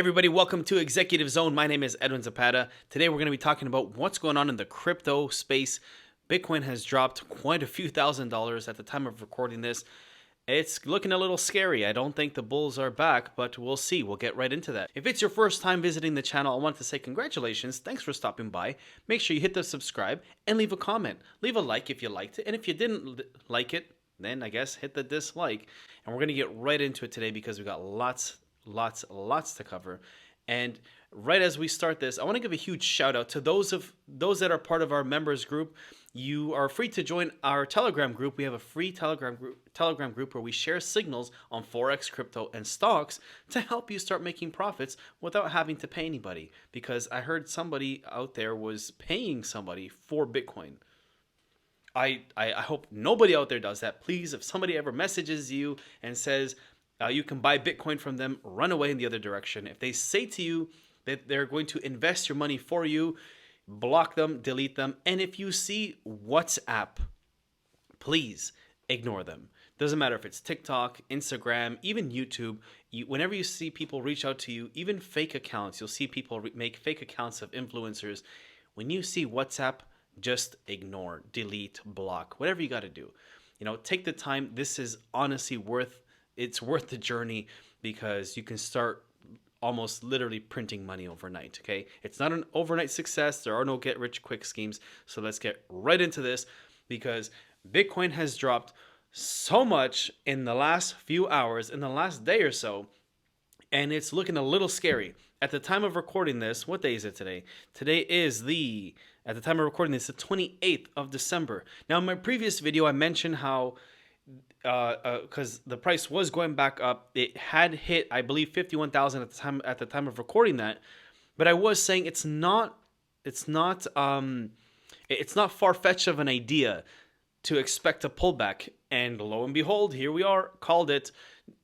Everybody, welcome to Executive Zone. My name is Edwin Zapata. Today we're going to be talking about what's going on in the crypto space. Bitcoin has dropped quite a few $1,000s at the time of recording this. It's looking a little scary. I don't think the bulls are back, but we'll see. We'll get right into that. If it's your first time visiting the channel, I want to say congratulations. Thanks for stopping by. Make sure you hit the subscribe and leave a comment. Leave a like if you liked it. And if you didn't like it, then I guess hit the dislike. And we're going to get right into it today because we got lots to cover. And right as we start this, I want to give a huge shout out to those that are part of our members group. You are free to join our Telegram group. We have a free Telegram group where we share signals on Forex, crypto, and stocks to help you start making profits without having to pay anybody. Because I heard somebody out there was paying somebody for Bitcoin. I hope nobody out there does that. Please, if somebody ever messages you and says you can buy Bitcoin from them, run away in the other direction. If they say to you that they're going to invest your money for you, block them, delete them. And if you see WhatsApp, please ignore them. Doesn't matter if it's TikTok, Instagram, even YouTube. Whenever you see people reach out to you, even fake accounts, you'll see people make fake accounts of influencers. When you see WhatsApp, just ignore, delete, block, whatever you got to do. Take the time. This is honestly worth the journey because you can start almost literally printing money overnight, okay? It's not an overnight success. There are no get-rich-quick schemes. So let's get right into this because Bitcoin has dropped so much in the last few hours, in the last day or so, and it's looking a little scary. At the time of recording this, what day is it today? Today is at the time of recording this, the 28th of December. Now, in my previous video, I mentioned how because the price was going back up, it had hit, I believe, 51,000 at the time of recording that. But I was saying it's not far-fetched of an idea to expect a pullback. And lo and behold, here we are, called it.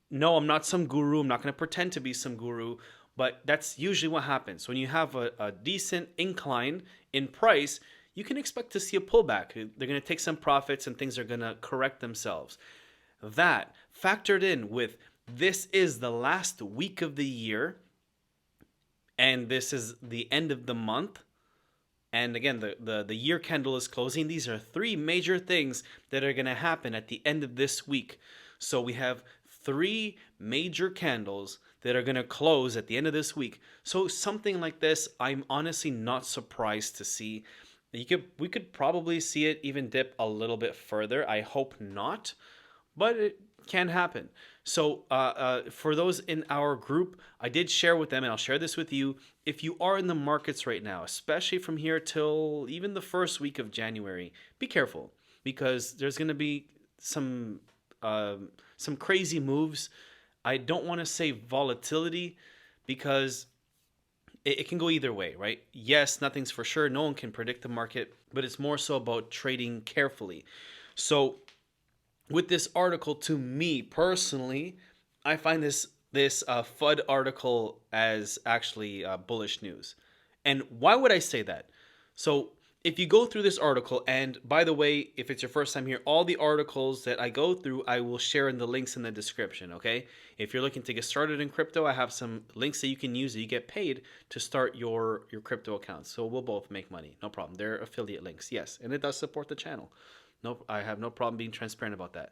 No, I'm not some guru. I'm not going to pretend to be some guru. But that's usually what happens. When you have a decent incline in price, you can expect to see a pullback. They're going to take some profits and things are going to correct themselves. That factored in with this is the last week of the year and this is the end of the month. And again, the year candle is closing. These are three major things that are going to happen at the end of this week. So we have three major candles that are going to close at the end of this week. So something like this, I'm honestly not surprised to see. We could probably see it even dip a little bit further. I hope not, but it can happen. So for those in our group, I did share with them, and I'll share this with you. If you are in the markets right now, especially from here till even the first week of January, be careful because there's going to be some crazy moves. I don't want to say volatility because it can go either way, right? Yes, nothing's for sure. No one can predict the market, but it's more so about trading carefully. So with this article, to me personally, I find this FUD article as actually bullish news. And why would I say that? So if you go through this article, and by the way, if it's your first time here, all the articles that I go through, I will share in the links in the description, okay? If you're looking to get started in crypto, I have some links that you can use that you get paid to start your crypto accounts. So we'll both make money, no problem. They're affiliate links, yes, and it does support the channel. Nope, I have no problem being transparent about that.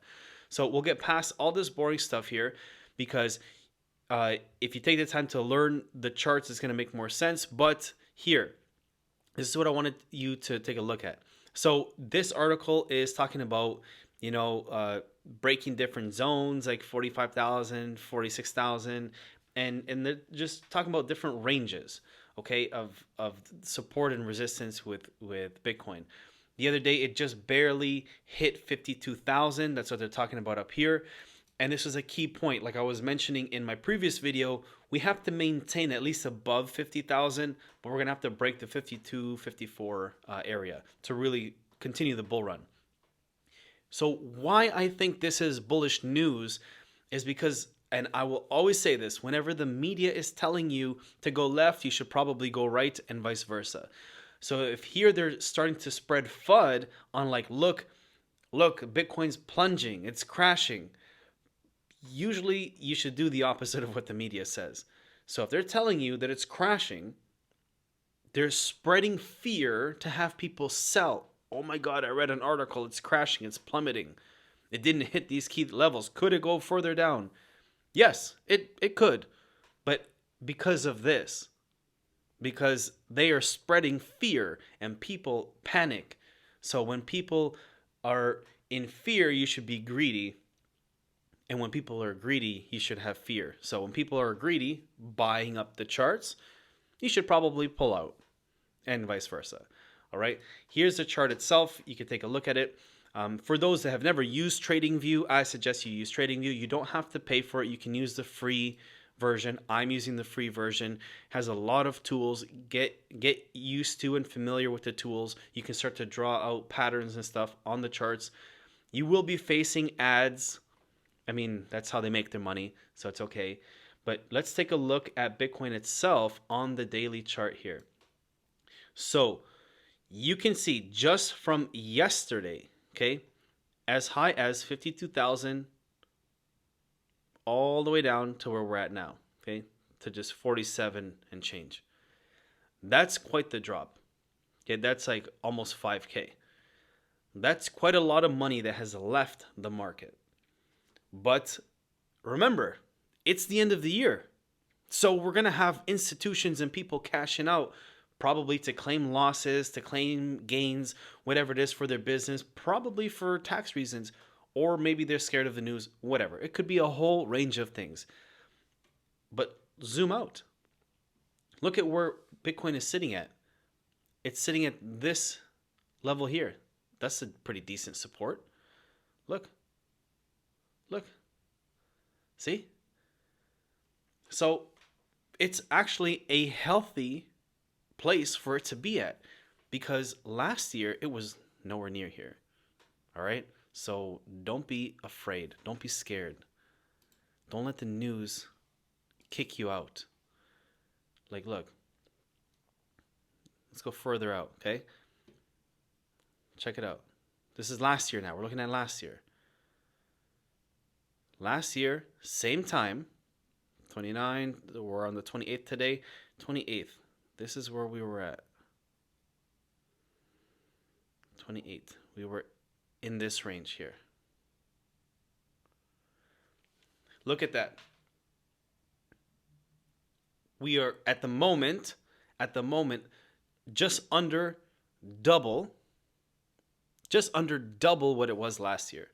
So we'll get past all this boring stuff here because if you take the time to learn the charts, it's going to make more sense. But here, this is what I wanted you to take a look at. So this article is talking about, breaking different zones like 45,000, 46,000, and they're just talking about different ranges, okay, of support and resistance with Bitcoin. The other day, it just barely hit 52,000. That's what they're talking about up here. And this was a key point. Like I was mentioning in my previous video, we have to maintain at least above 50,000, but we're going to have to break the 52, 54 area to really continue the bull run. So why I think this is bullish news is because, and I will always say this, whenever the media is telling you to go left, you should probably go right and vice versa. So if here they're starting to spread FUD on like, look, Bitcoin's plunging, it's crashing. Usually you should do the opposite of what the media says. So if they're telling you that it's crashing, they're spreading fear to have people sell. Oh my God, I read an article. It's crashing. It's plummeting. It didn't hit these key levels. Could it go further down? Yes, it could. But because of this, because they are spreading fear and people panic. So when people are in fear, you should be greedy. And when people are greedy, you should have fear. So when people are greedy, buying up the charts, you should probably pull out, and vice versa. All right. Here's the chart itself. You can take a look at it. For those that have never used TradingView, I suggest you use TradingView. You don't have to pay for it. You can use the free version. I'm using the free version. Has a lot of tools. Get used to and familiar with the tools. You can start to draw out patterns and stuff on the charts. You will be facing ads. I mean, that's how they make their money, so it's okay. But let's take a look at Bitcoin itself on the daily chart here. So you can see just from yesterday, okay, as high as 52,000 all the way down to where we're at now, okay, to just 47 and change. That's quite the drop. Okay, that's like almost 5K. That's quite a lot of money that has left the market. But remember, it's the end of the year. So we're going to have institutions and people cashing out probably to claim losses, to claim gains, whatever it is for their business, probably for tax reasons, or maybe they're scared of the news, whatever. It could be a whole range of things. But zoom out. Look at where Bitcoin is sitting at. It's sitting at this level here. That's a pretty decent support. Look. See? So it's actually a healthy place for it to be at, because last year it was nowhere near here. All right? So don't be afraid. Don't be scared. Don't let the news kick you out. Like, look. Let's go further out, okay? Check it out. This is last year now. We're looking at last year. Last year, same time, 29, we're on the 28th today, 28th. This is where we were at. 28th. We were in this range here. Look at that. We are at the moment, just under double what it was last year.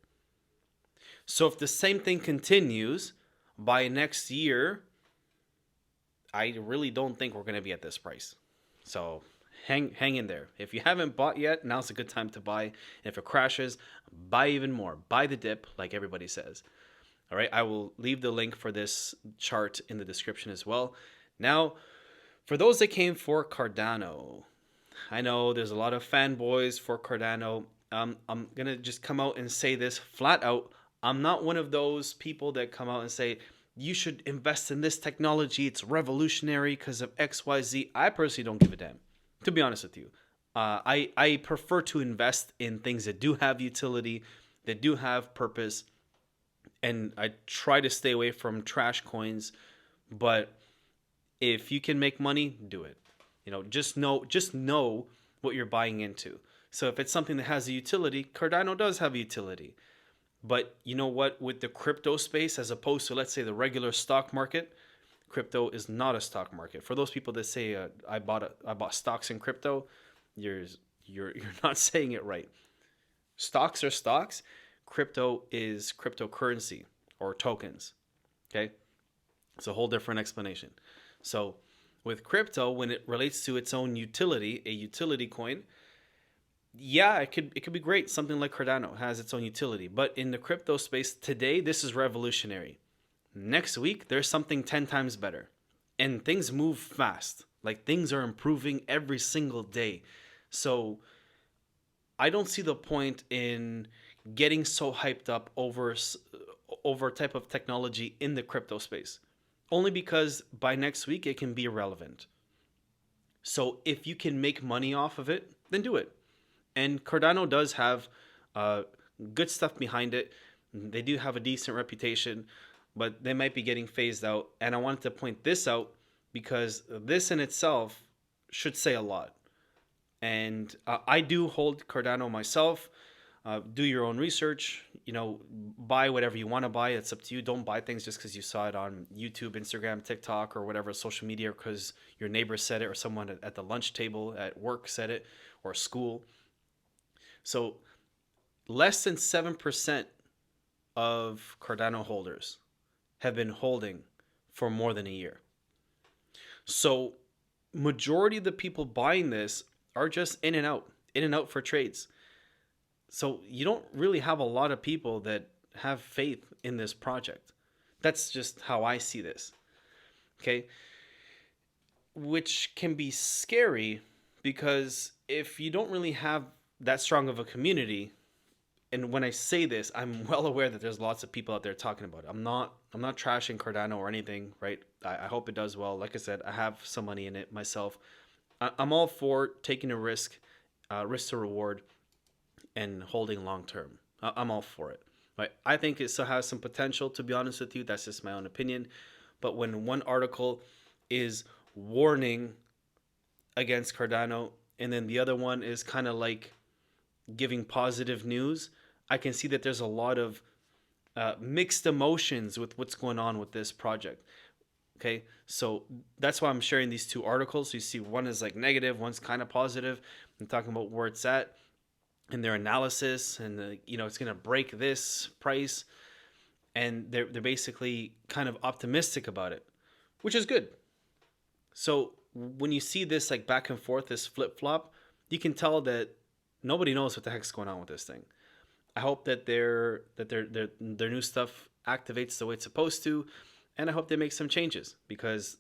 So if the same thing continues by next year, I really don't think we're going to be at this price. So hang in there. If you haven't bought yet, now's a good time to buy. And if it crashes, buy even more. Buy the dip, like everybody says. All right, I will leave the link for this chart in the description as well. Now, for those that came for Cardano, I know there's a lot of fanboys for Cardano. I'm going to just come out and say this flat out. I'm not one of those people that come out and say, you should invest in this technology. It's revolutionary because of XYZ. I personally don't give a damn, to be honest with you. I prefer to invest in things that do have utility, that do have purpose, and I try to stay away from trash coins. But if you can make money, do it. You know, just know what you're buying into. So if it's something that has a utility, Cardano does have a utility. But you know what? With the crypto space, as opposed to, let's say, the regular stock market, crypto is not a stock market. For those people that say I bought stocks in crypto, you're not saying it right. Stocks are stocks. Crypto is cryptocurrency or tokens. Okay, it's a whole different explanation. So with crypto, when it relates to its own utility, a utility coin, yeah, it could be great. Something like Cardano has its own utility. But in the crypto space today, this is revolutionary. Next week, there's something 10 times better. And things move fast. Like, things are improving every single day. So I don't see the point in getting so hyped up over a type of technology in the crypto space. Only because by next week, it can be irrelevant. So if you can make money off of it, then do it. And Cardano does have good stuff behind it. They do have a decent reputation, but they might be getting phased out. And I wanted to point this out because this in itself should say a lot. And I do hold Cardano myself. Do your own research. Buy whatever you want to buy. It's up to you. Don't buy things just because you saw it on YouTube, Instagram, TikTok, or whatever social media, because your neighbor said it, or someone at the lunch table at work said it, or school. So less than 7% of Cardano holders have been holding for more than a year. So majority of the people buying this are just in and out for trades. So you don't really have a lot of people that have faith in this project. That's just how I see this. Okay? Which can be scary, because if you don't really have that strong of a community, and when I say this, I'm well aware that there's lots of people out there talking about it. I'm not trashing Cardano or anything, right? I hope it does well. Like I said, I have some money in it myself. I'm all for taking a risk to reward, and holding long term. I'm all for it. Right? I think it still has some potential, to be honest with you. That's just my own opinion. But when one article is warning against Cardano, and then the other one is kind of like giving positive news, I can see that there's a lot of mixed emotions with what's going on with this project. Okay, so that's why I'm sharing these two articles. So you see, one is like negative, one's kind of positive. I'm talking about where it's at in their analysis, and it's going to break this price, and they're basically kind of optimistic about it, which is good. So when you see this like back and forth, this flip flop, you can tell that nobody knows what the heck's going on with this thing. I hope that their new stuff activates the way it's supposed to, and I hope they make some changes, because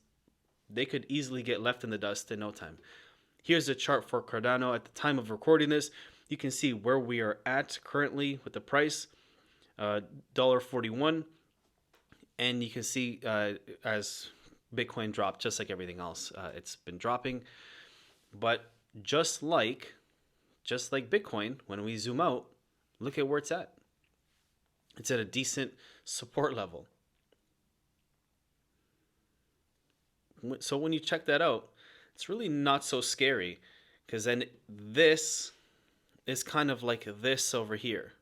they could easily get left in the dust in no time. Here's a chart for Cardano at the time of recording this. You can see where we are at currently with the price, $1.41, and you can see as Bitcoin dropped, just like everything else, it's been dropping. But just like Bitcoin, when we zoom out, look at where it's at. It's at a decent support level. So when you check that out, it's really not so scary, because then this is kind of like this over here.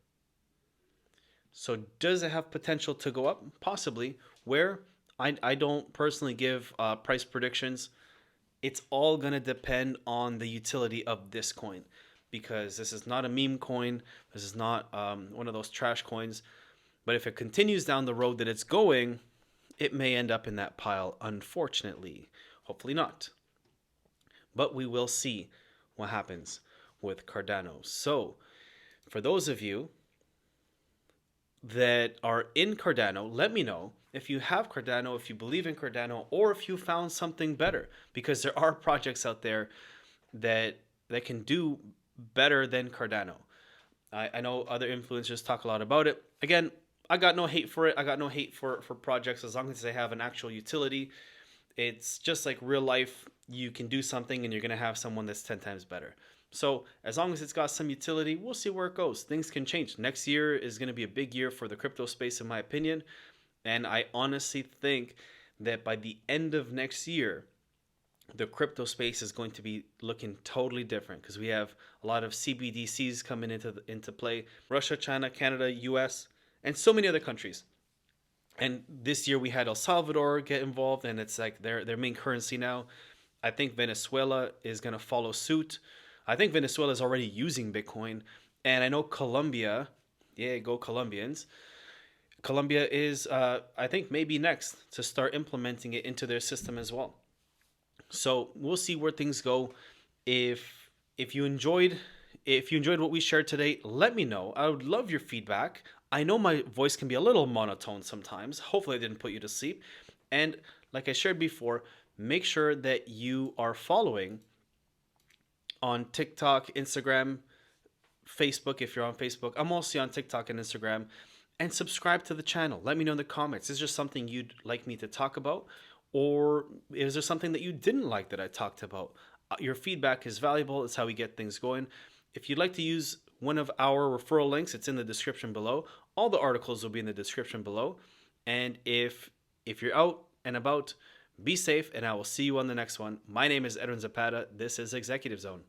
So does it have potential to go up? Possibly. Where? I don't personally give price predictions. It's all going to depend on the utility of this coin, because this is not a meme coin. This is not one of those trash coins. But if it continues down the road that it's going, it may end up in that pile, unfortunately. Hopefully not. But we will see what happens with Cardano. So for those of you that are in Cardano, let me know if you have Cardano, if you believe in Cardano, or if you found something better, because there are projects out there that can do better than Cardano. I know other influencers talk a lot about it. Again, I got no hate for it. I got no hate for projects, as long as they have an actual utility. It's just like real life. You can do something and you're going to have someone that's 10 times better. So as long as it's got some utility, we'll see where it goes. Things can change. Next year is going to be a big year for the crypto space, in my opinion. And I honestly think that by the end of next year, the crypto space is going to be looking totally different, because we have a lot of CBDCs coming into play. Russia, China, Canada, US, and so many other countries. And this year we had El Salvador get involved, and it's like their main currency now. I think Venezuela is going to follow suit. I think Venezuela is already using Bitcoin. And I know Colombia, yeah, go Colombians. Colombia is, I think, maybe next to start implementing it into their system as well. So we'll see where things go. If you enjoyed what we shared today, let me know. I would love your feedback. I know my voice can be a little monotone sometimes. Hopefully I didn't put you to sleep. And like I shared before, make sure that you are following on TikTok, Instagram, Facebook if you're on Facebook. I'm mostly on TikTok and Instagram. And subscribe to the channel. Let me know in the comments. Is there something you'd like me to talk about? Or is there something that you didn't like that I talked about? Your feedback is valuable. It's how we get things going. If you'd like to use one of our referral links, it's in the description below. All the articles will be in the description below. And if you're out and about, Be safe, and I will see you on the next one. My name is Edwin Zapata. This is Executive Zone.